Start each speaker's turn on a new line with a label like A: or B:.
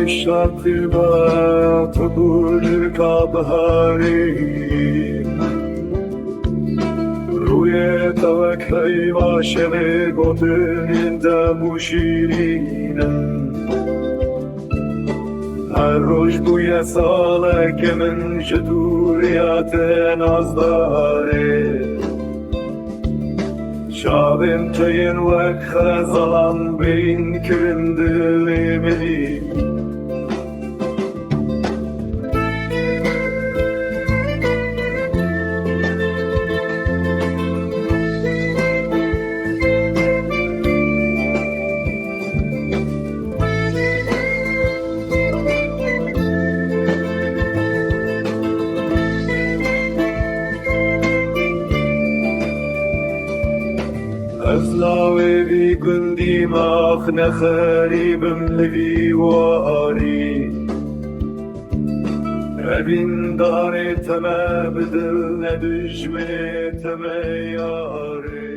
A: شرطی با تو بول کابهاری روی توکلی عاشق گفتن دموشیرینم هر روز بوی ساله که من شدوریات ناز داره شابم تین وقت خزالم بین کرندلی منی از لاوی بی گندی ماخ نخریبم لبی واری ابین داری تمه بدل ندجمه تمه یاری